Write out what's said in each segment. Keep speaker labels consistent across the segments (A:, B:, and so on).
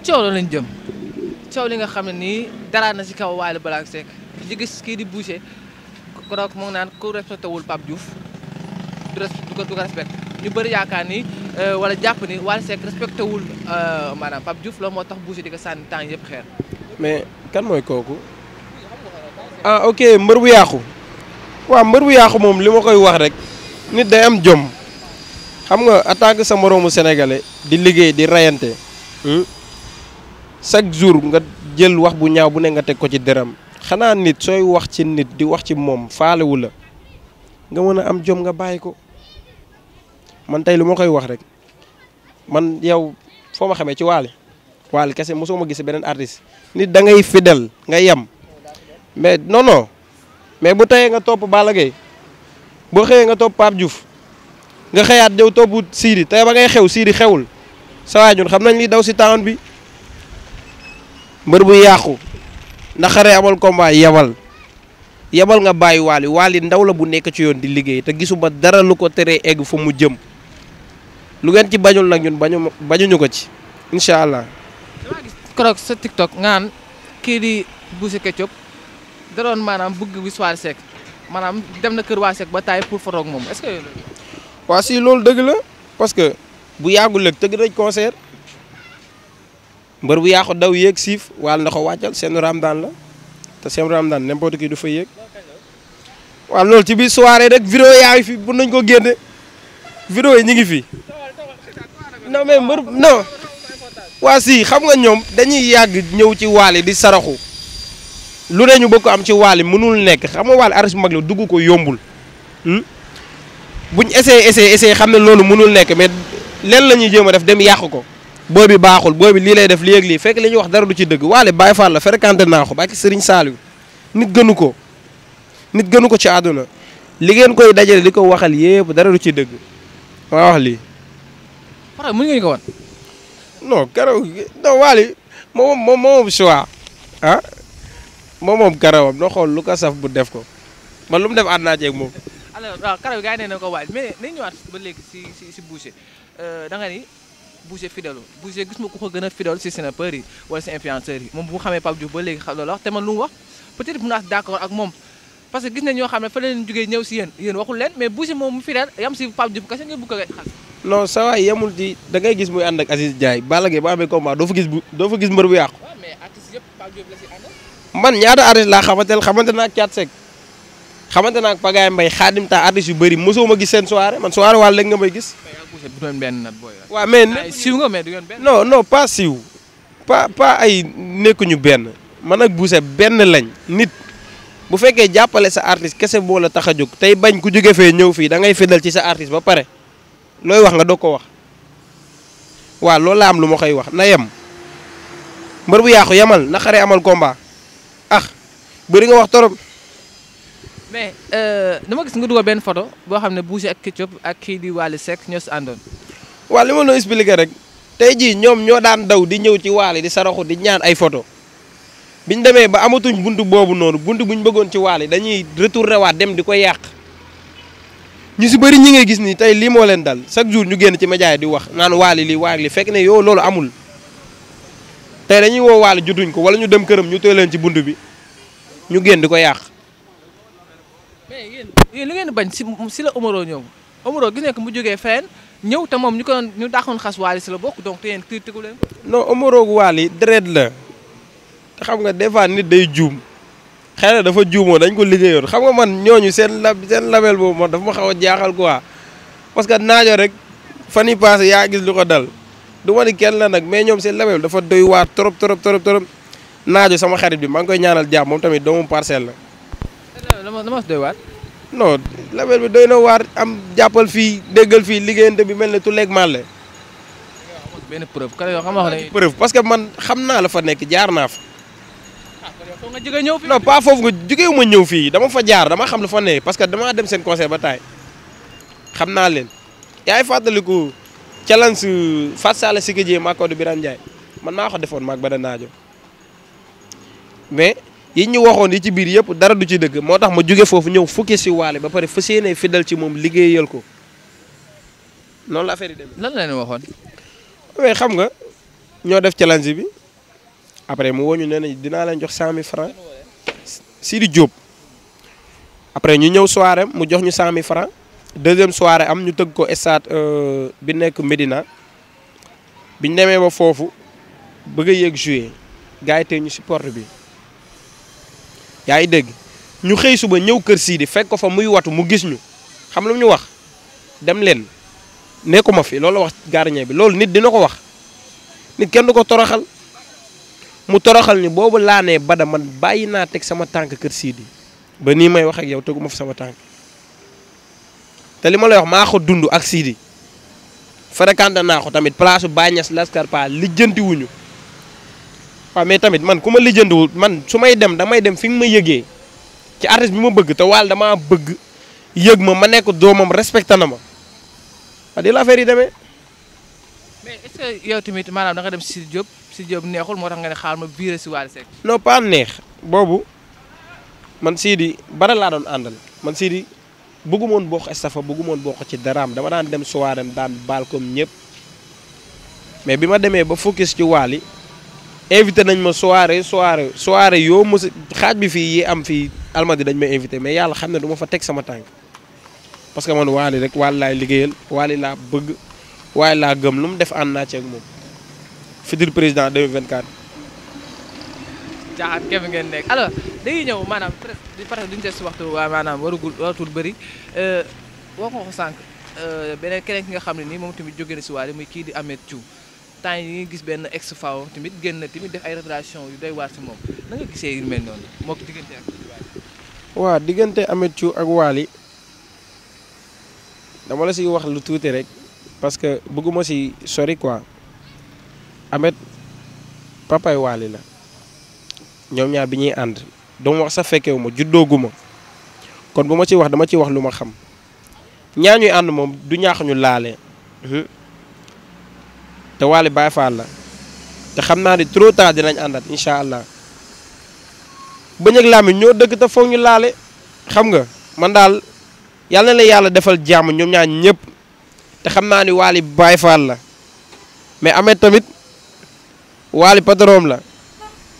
A: coow la lañ jëm coow li nga xam ne nii dara na si kaw Wally Ballago Seck di gis kii di Boucher korok mu ngi naan ku respecté wul Pape Diouf du ko respecté ñu bëri yaakaar ni wala jàpp ni Wally Seck respecté wul maanaam Pape Diouf loolu moo tax Boucher di ko sànni temps yëpp xeer.
B: mais kan mooy kooku ah ok mbër bu yàqu waaw mbër bu yàqu moom li ma koy wax rek nit day am jom xam nga attaque sa moroomu sénégalais di liggéey di rayante chaque jour nga jël wax bu ñaaw bu ne nga teg ko ci deram xanaa nit sooy wax ci nit di wax ci moom faalewu la nga mën a am jom nga bàyyi ko man tey lu ma koy wax rek man yow foo ma xamee ci Wally kese mosoo ma gis beneen artiste nit da ngay fidèle nga yem mais non mais bu teyee nga topp Balla Gaye boo xëyee nga topp Pape Diouf nga xëyaat ñëw topp Sidi tey ba ngay xew Sidi xewul sa waay ñun xam nañ li daw si town bi mbër bu yàqu ndaxare amal combat yebal nga bàyyi Wally ndaw la bu nekk ci yoon di liggéey te gisuma dara lu ko teree egg fa mu jëm lu ngeen ci bañul nag ñun bañuñu ko ci incha allah.
A: damaa gis keroog sa TikTok nga naan kii di Boucher Ketchup da doon maanaam bëgg wis Wally Seck maanaam dem na kër Wally Seck ba taay pour photo ak moom est-ce que.
B: waa si loolu dëgg la parce que bu yàggul rek tëgg nañ concert mbër bu yàqu daw yéeg siif Wally na ko wàccal seen Ramadan la te seen Ramadan n'importe qui du fa yéeg waaw loolu ci biir soirée rek vidéo yaa ngi fi bu nañ ko génne vidéo yi ñu ngi fi non mais mbër non waa si xam nga ñoom dañuy yàgg ñëw ci Wally di saraxu lu ne ñu bëgg ko am ci Wally mënul nekk xam nga Wally artiste bu mag la dugg ko yombul buñ essayé xam ne loolu mënul nekk mais leen la ñuy jéem a def dem yàq ko booy bi baaxul booy bi lii lay def lii ak lii fekk li ñuy wax dara du ci dëgg Wally Baye Fall la fréquenté naa ko bàyyi Serigne Saliou nit gënu ko ci àdduna li ngeen koy dajale di ko waxal yépp dara du ci dëgg maa wax lii.
A: waaw mën ngeen ko wan.
B: non karaw non Wally moom choix ah moom karawam noo xool lu ko saf bu def ko man lu mu def ànd naa ceeg moom.
A: alors waaw karaw gars yi nee na ko waaj mais nañ ñëwaat ba léegi si Boucher da nga ni Boucher fidèle Boucher gis ma ku ko gën a fidèle si snapeurs yi wala si influenceurs yi moom bu mu xamee Pape Diouf ba léegi xam loolu wax te man lu mu wax peut-être mun naa d'accord ak moom parce que gis nañ ñoo xam ne fa leen jógee ñëw si yéen waxul leen mais Boucher moom mu fidèle yam si Pape Diouf kese nga bëgg a xas.
B: non sa waay yemul di da ngay gis muy ànd ak Aziz Ndiaye Balla Gaye ba amee combat doo fa gis mbër bu yàqu.
A: waaw mais artistes yëpp Pape Diouf la si àndal.
B: man ñaata artiste laa xamante naa ak Thiat Seck xamante naa ak Pagaye Mbaye Khadim ta artistes yu bëri mosoo ma gis seen soirée man soirée Wally léegi nga may gis. waaw mais
A: siiw nga mais du ngeen benn.
B: non pas siiw pas ay nekkuñu benn man ak Boucher benn lañ nit bu fekkee jàppale sa artiste kese boo la tax a jóg tey bañ ku jóge fee ñëw fii da ngay fidèle ci sa artiste ba pare looy wax nga doog ko wax waaw loolu la am lu ma koy wax na yem mbër bu yàqu yemal na xare amal combat bëri nga wax torop.
A: mais dama gis nga dugal benn photo boo xam ne Boucher ak Ketchup ak kii di Wally Seck ñoo si àndoon.
B: waaw li ma la expliqué rek tey jii ñoom ñoo daan daw di ñëw ci Wally di saraxu di ñaan ay photo biñ demee ba amatuñ buntu boobu noonu buntu buñ bëggoon ci Wally dañuy retourné waat dem di ko yàq ñu si bëri ñi ngay gis ni tey lii moo leen dal chaque jour ñu génn ci média yi di wax naan Wally lii fekk ne yow loolu amul tey dañuy woo Wally jotuñ ko wala ñu dem këram ñu tëj leen ci buntu bi ñu génn di ko yàq.
A: mais yéen lu ngeen bañ si la Omaro ñëw Omaro gis nga ko mu jógee fenn ñëw te moom ñu dàqoon xas Wally si la bokk donc te yéen tegu leen.
B: non Omaro ak Wally deret la te xam nga des fois nit day juum xëy na dafa juumoo dañ ko liggéeyoon xam nga man ñooñu seen label boobu moom dafa ma xaw a jaaxal quoi parce que naajo rek fan yii passé yaa gis lu ko dal du ma ni kenn la nag mais ñoom seen label dafa doy waar trop naajo sama xarit bi maa ngi koy ñaanal jàmm moom tamit doomu Parcelles la.
A: dama doy waar.
B: non label bi doy na waar am jàppal fii déggal fii liggéeyante bi mel ne tu leeg màlle.
A: benn preuve kan yoo xam ne
B: preuve parce que man xam naa la fa nekk jaar naa fa.
A: nga jógee ñëw fii.
B: non pas foofu nga jógewu ma ñëw fii dama fa jaar dama xam lu fa ne parce que damaa dem seen concert ba taay xam naa leen. yaay fàttaliku challenge Fatou Sall Sike Dieng maa ko di Birane Ndiaye man maa ko defoon maag ba da naajo mais yi ñu waxoon yi ci biir yëpp dara du ci dëgg moo tax ma jóge foofu ñëw fukki si Wally ba pare fas yéene fidèle ci moom liggéeyal ko noonu la affaire yi demee.
A: lan la leen waxoon.
B: mais xam nga ñoo def challenge bi après mu woñu nee na dinaa leen jox 100000 francs Sidi Diop après ñu ñëw soirée mu jox ñu 100000 francs deuxième soirée am ñu tëgg ko stade bi nekk Médina biñ demee ba foofu bëgg a yéeg jouer gars yi tey ñu si porte bi yaa ngi dégg ñu xëy suba ñëw kër Sidi fekk ko fa muy watu mu gis ñu xam lu ñu wax dem leen nekkuma fi loolu la wax gardien bi loolu nit dina ko wax nit kenn du ko toroxal mu toroxal ni boobu laa nee Bada man bàyyi naa teg sama tànk kër Sidi ba nii may wax ak yow teguma fa sama tànk te li ma lay wax maa ko dund ak Sidi fréquenté naa ko tamit place bu Baye Niass Lascar Pa lijjanti wuñu waaw mais tamit man ku ma lijjantiwul man su may dem damay dem fi nga ma yëgee ci artiste bi ma bëgg te Wally damaa bëgg yëg ma nekk doomam respecté na ma waaw di la affaire yi demee.
A: mais est-ce que yow tamit maanaam da nga dem si Sidi Diop neexul moo tax nga ne xaar ma viré si Wally Seck.
B: non pas neex boobu man Sidi Bada laa doon àndal man Sidi bëgguma woon bokk estafa bëgguma woon bokk ci daraam dama daan dem soirée daan baal comme ñëpp mais bi ma demee ba focus ci Wally invité nañ ma soirée yoo mos xaaj bi fii yi am fii Almadi dañ may invité mais yàlla xam ne du ma fa teg sama tànk parce que man Wally rek Wally laay liggéeyal Wally laa bëgg Wally laa gëm lu mu def ànd naa ci ak moom futur président 2024.
A: caaxaan képp ngeen nekk alors dañuy ñëw maanaam presque duñu des si waxtu waa maanaam waratul bëri wax nga ko sànq beneen keneen ki nga xam ne nii moom tamit jóge na si Wally muy kii di Ameth Thiou temps yi ngi gis benn ex faw tamit génn tamit def ay révélation yu doy waar si moom na nga gisee yu mel noonu moo ko diggante ak
B: waaw diggante Ameth Thiou ak Wally dama la si wax lu tuuti rek parce que bëgguma si sori quoi Ameth papay Wally la ñoom ñaar bi ñuy ànd dama wax sa fekkewu ma juddooguma kon bu ma ci wax dama ci wax lu ma xam ñaar ñuy ànd moom du ñaax ñu laale te Wally Baye Fall la te xam naa ni trop tard dinañ àndat incha allah bëñ ak làmmiñ ñoo dëgg te foog ñu laale xam nga man daal yàlla na la yàlla defal jàmm ñoom ñaar ñëpp te xam naa ni Wally Baye Fall la mais Ameth tamit Wally patron la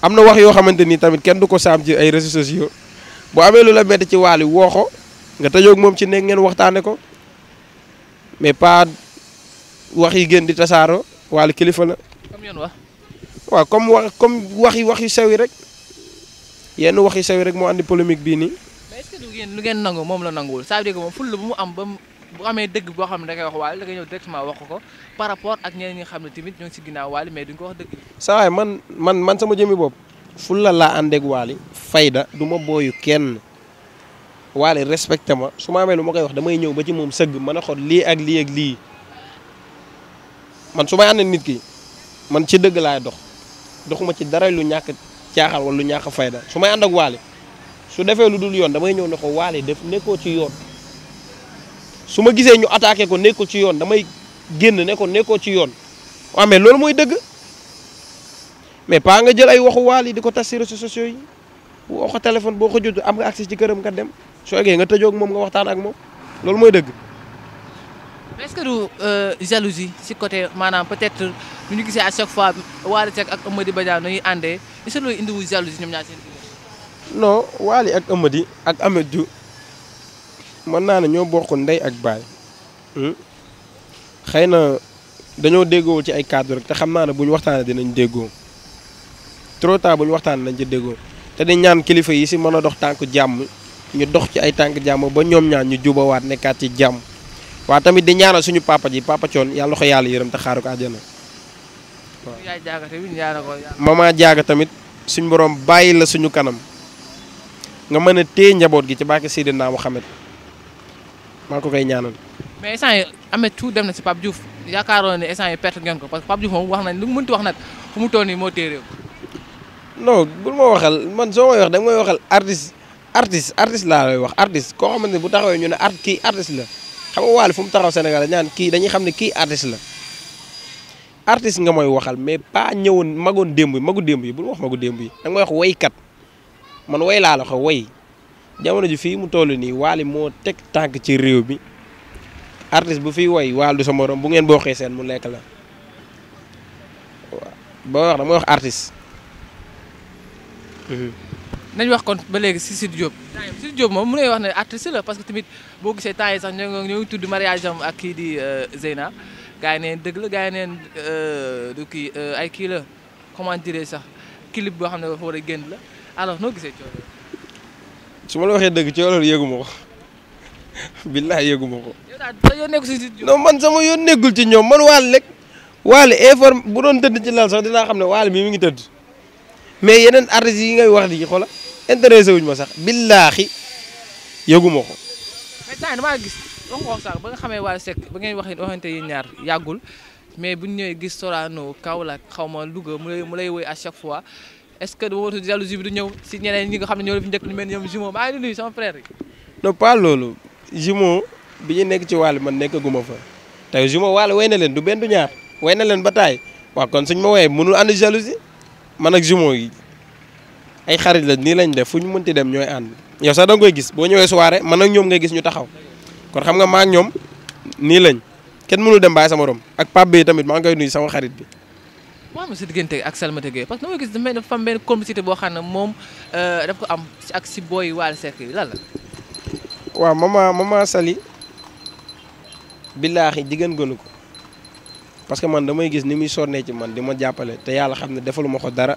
B: am na wax yoo xamante ni tamit kenn du ko saam ci ay réseaux sociaux bu amee lu la metti ci Wally woo ko nga tëjoog moom ci nekk ngeen waxtaane ko mais pas wax yi gën di tasaaroo Wally kilifa la.
A: comme yoon wax.
B: waaw comme wax yu sew yi rek yenn wax yu sew yi rek moo andi polémique bii nii.
A: mais est-ce que lu ngeen nangu moom la nanguwul ça veut dire que moom ful la bu mu am ba bu amee dëgg boo xam ne da ngay wax Wally da ngay ñëw directement wax ko par rapport ak ñeneen ñi nga xam ne tamit ñoo ngi si ginnaaw Wally mais duñ ko wax dëgg.
B: saa waay man sama jëmmi bopp ful la laa àndeeg Wally fayda du ma booyu kenn Wally respecté ma su ma amee lu ma koy wax damay ñëw ba ci moom sëgg mën a xool lii ak lii ak lii man su may ànd nit ki man ci dëgg laay doxuma ci dara lu ñàkk caaxal wala lu ñàkk fayda su may ànd ak Wally su defee lu dul yoon damay ñëw ne ko Wally def nekkoo ci yoon su ma gisee ñu attaqué ko nekkul ci yoon damay génn ne ko nekkoo ci yoon waaw mais loolu mooy dëgg mais pas nga jël ay waxu Wally di ko tas ci réseaux sociaux yi woo ko téléphone boo ko jot am nga accès ci këram nga dem soo eggee nga tëjoog moom nga waxtaan ak moom loolu mooy dëgg.
A: mais est-ce que du jalousie si côté maanaam peut-être lu ñu gisee à chaque fois Wally Seck ak Amady Badiane ñuy àndee est-ce que loolu indiwul jalousie ñoom ñaar seen diggante.
B: non Wally ak Amady ak Ameth Thiou mën naa ne ñoo bokk ndey ak baay xëy na dañoo déggoowul ci ay cadre rek te xam naa ne bu ñu waxtaanee dinañ déggoo trop tard bu ñu waxtaanee nañ ci déggoo te di ñaan kilifa yi si mën a dox tànk jàmm ñu dox ci ay tànk jàmm ba ñoom ñaan ñu jubawaat nekkaat ci jàmm waaw tamit di ñaanal suñu papa ji papa Thione yàlla ko yàlla yërëm te xaaru ko àjjana waaw.
A: yaay jaaga tamit ñaanal ko
B: mama jaaga tamit suñu borom bàyyi la suñu kanam nga mën a téye njaboot gi ci barke Seydina Muhammad maa ko koy ñaanal.
A: mais instant yi Ameth Thiou dem na si Pape Diouf yaakaaroon ne instant yi perte ngeen ko parce que Pape Diouf moom wax nañ lu mu mënti wax nag fu mu toll nii moo téye réew.
B: non bul ma waxal man soo may wax da nga may waxal artiste laa lay wax artiste koo xamante ne bu taxawee ñu ne kii artiste la xam nga Wally fu mu taxaw Sénégal ñaan kii dañuy xam ne kii artiste la artiste nga mooy waxal mais pas ñëwoon magu démb yi bul wax magu démb yi da nga may wax woykat man woy laa la wax woy jamono ji fii mu toll nii Wally moo teg tànk ci réew bi artiste bu fiy woy Wally du sa morom bu ngeen bokkee seen mu lekk la waaw boo wax damay wax artiste
A: nañ wax kon ba léegi si Sidy Diop. Sidy Diop moom mu ngay wax ne artiste la parce que tamit boo gisee temps yi sax ñoo ngi tudd mariage am ak kii di Zeyna gars yi neen dëgg la gars yi neen du kii ay kii la comment dire sax clip boo xam ne dafa war a génn la alors noo gisee coono.
B: su ma la waxee dëgg coono yëgu ma ko billahi yëgu ma ko.
A: yow daal yow nekkul si Sidy Diop.
B: non man sama yoon nekkul ci ñoom man Wally rek Wally informe bu doon tëdd ci lal sax dinaa xam ne Wally mi ngi tëdd mais yeneen artistes yi ngay wax di xoola intéressé wuñ ma sax billaahi yëgu ma ko.
A: mais temps damaa gis wax nga wax sax ba nga xamee Wally Seck ba ngeen waxante yi ñaar yàggul mais bu ñu ñëwee gis Sorano Kaolack xaw ma Louga mu lay woy à chaque fois est-ce que wootu jalousie bi du ñëw si ñeneen ñi nga xam ne ñoo la fi njëkk ñu mel ni ñoom jumeau maa ngi nuyu sama frère yi.
B: non pas loolu jumeau bi ñu nekk ci Wally man nekkaguma fa tey jumeau Wally way na leen du benn du ñaar way na leen ba taay waaw kon suñ ma woyee mënul ànd jalousie man ak jumeau yi ay xarit la nii lañ def fu ñu mënti dem ñooy ànd yow sax da nga koy gis boo ñëwee soirée man ak ñoom ngay gis ñu taxaw kon xam nga maa ak ñoom nii lañ kenn mënul dem bàyyi sama morom ak Pape Bey tamit maa ngi koy nuyu sama xarit bi.
A: moo am sa diggante ak Salimata Gueye parce que dama gis dafa am benn complicité boo xam ne moom daf ko am ak si booy Wally Seck yi lan la.
B: waaw mama Sali billaahi jigéen gënu ko parce que man damay gis ni muy sonnee ci man di ma jàppale te yàlla xam ne defaluma ko dara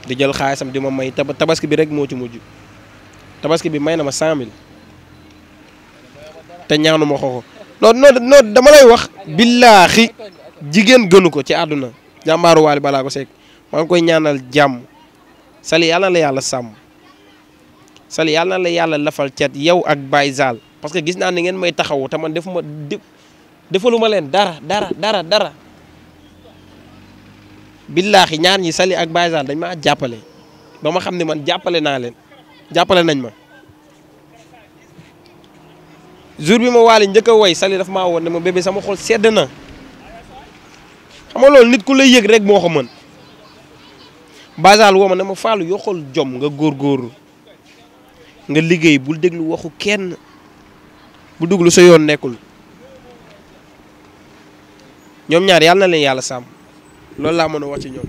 B: di jël xaalisam di ma may tabaski bi rek moo ci mujj tabaski bi may na ma 100000 te ñaanu ma ko non dama lay wax billaahi jigéen gënu ko ci àdduna jàmbaaru Wally Ballago Seck maa ngi koy ñaanal jàmm Sali yàlla na la yàlla sàmm Sali yàlla na la yàlla lafal cat yow ak Baye Zal parce que gis naa ni ngeen may taxawu te man defaluma leen dara billaahi ñaar ñi Sali ak Baye Zal dañ maa jàppale ba ma xam ne man jàppale naa leen jàppale nañ ma jour bi ma Wally njëkk a woy Sali daf maa woon ne ma bébé sama xol sedd na xam nga loolu nit ku lay yëg rek moo ko mën Baye Zal woo ma ne ma Fallou yoxol jom nga góorgóorlu nga liggéey bul déglu waxu kenn bu duglu sa yoon nekkul ñoom ñaar yàlla na leen yàlla sàmm loolu laa mën a wax ci ñoom.